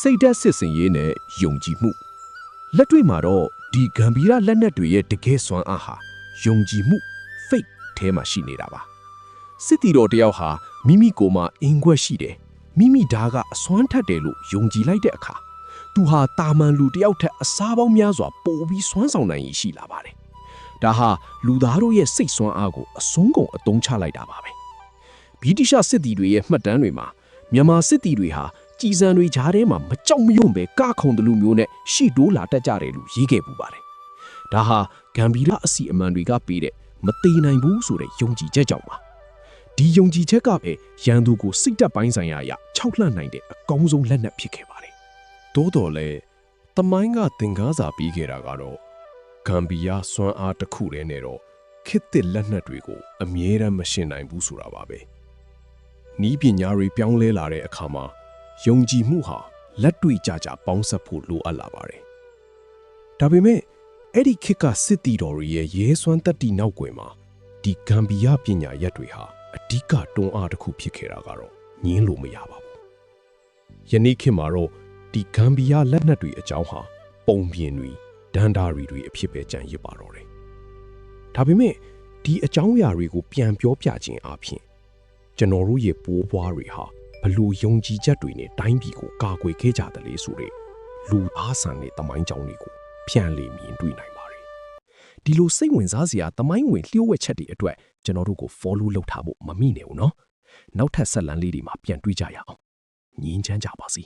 စိတ်ဓာတ်စစ်စင်ရေးနဲ့ယုံကြည်မှုလက်တွေ့မှာတော့ဒီဂမ်ဘီယာလက်နက်တွေရဲ့တကယ်စွမ်းအားဟာယုံကြည်မှု faith ထဲမှာရှိနေတာပါစစ်တီတော်တယောက်ဟာမိမိကိုယ်မှာအင်ခွက်ရှိတယ်မိမိဓာတ်ကအစွမ်းထက်တယ်လို့ယုံကြည်လိုက်တဲ့အခါသူဟာတာမန်လူတယောက်ထက်အစားပေါင်းများစွာပိုပြီးစွမ်းဆောင်နိုင်ရရှိလာပါတယ်ဒါဟာလူသားတို့ရဲ့စိတ်စွမ်းအားကိုအစွန်းကုန်အသုံးချလိုက်တာပါပဲဗြိတိရှစစ်တီတွေရဲ့မှတ်တမ်းတွေမှာမြန်မာစစ်တီတွေဟာကြည်စံတွေကြားထဲမှာမကြောက်မရွံ့ပဲကခုံတလူမျိုးနဲ့ရှီတိုးလာတတ်ကြတယ်လို့ရေးခဲ့ပူပါတယ်ဒါဟာဂမ်ဘီယာအစီအမံတွေကပေးတဲ့မသေးနိုင်ဘူးဆိုတဲ့ယုံကြည်ချက်ကြောင့်ပါဒီယုံကြည်ချက်ကပဲရန်သူကိုစိတ်တက်ပိုင်းဆိုင်ရာအရခြောက်လှန့်နိုင်တဲ့အကောင်းဆုံးလက်နက်ဖြစ်ခဲ့ပါတယ်သို့တော်လည်းတမိုင်းကသင်ကားစာပြီးခဲ့တာကတော့ဂမ်ဘီယာစွမ်းအားတစ်ခုတည်းနဲ့တော့ခေတ်သစ်လက်နက်တွေကိုအမြဲတမ်းမရှင်းနိုင်ဘူးဆိုတာပါပဲနီးပညာတွေပြောင်းလဲလာတဲ့အခါမှာယုံကြည်မှုဟာလက်တွေ့ကြကြပေါင်းစပ်ဖို့လိုအပ်လာပါတယ်ဒါပေမဲ့အဲ့ဒီခေတ်ကစစ်တီတော်တွေရဲ့ရဲစွမ်းတတ္တိနောက်ွယ်မှာဒီဂမ်ဘီယာပညာရက်တွေဟာအဓိကတွန်းအားတစ်ခုဖြစ်ခဲ့တာကတော့ငင်းလို့မရပါဘူးယနေ့ခေတ်မှာတော့ဒီဂမ်ဘီယာလက်နက်တွေအကြောင်းဟာပုံပြင်တွေဒန်ဒါရီတွေအဖြစ်ပဲကြံရစ်ပါတော့တယ်ဒါပေမဲ့ဒီအကြောင်းအရာတွေကိုပြန်ပြောပြခြင်းအပြင်ကျွန်တော်တို့ရဲ့ပိုးပွားတွေဟာဘလို့ယုံကြည်ချက်တွေနဲ့တိုင်းပြည်ကိုကာကွယ်ခဲ့ကြတယ်လေဆိုတဲ့လူအားဆန်တဲ့သမိုင်းကြောင်းတွေကိုပြန်လည်မြင်တွေ့နိုင်ပါတယ်ဒီလိုစိတ်ဝင်စားစရာသမိုင်းဝင်လျှို့ဝှက်ချက်တွေအတွက်ကျွန်တော်တို့ကို follow လုပ်ထားဖို့မမိနဲ့ဘူးနော်နောက်ထပ်ဆက်လန်းလေးတွေမှာပြန်တွေ့ကြရအောင်ငြင်းချမ်းကြပါစေ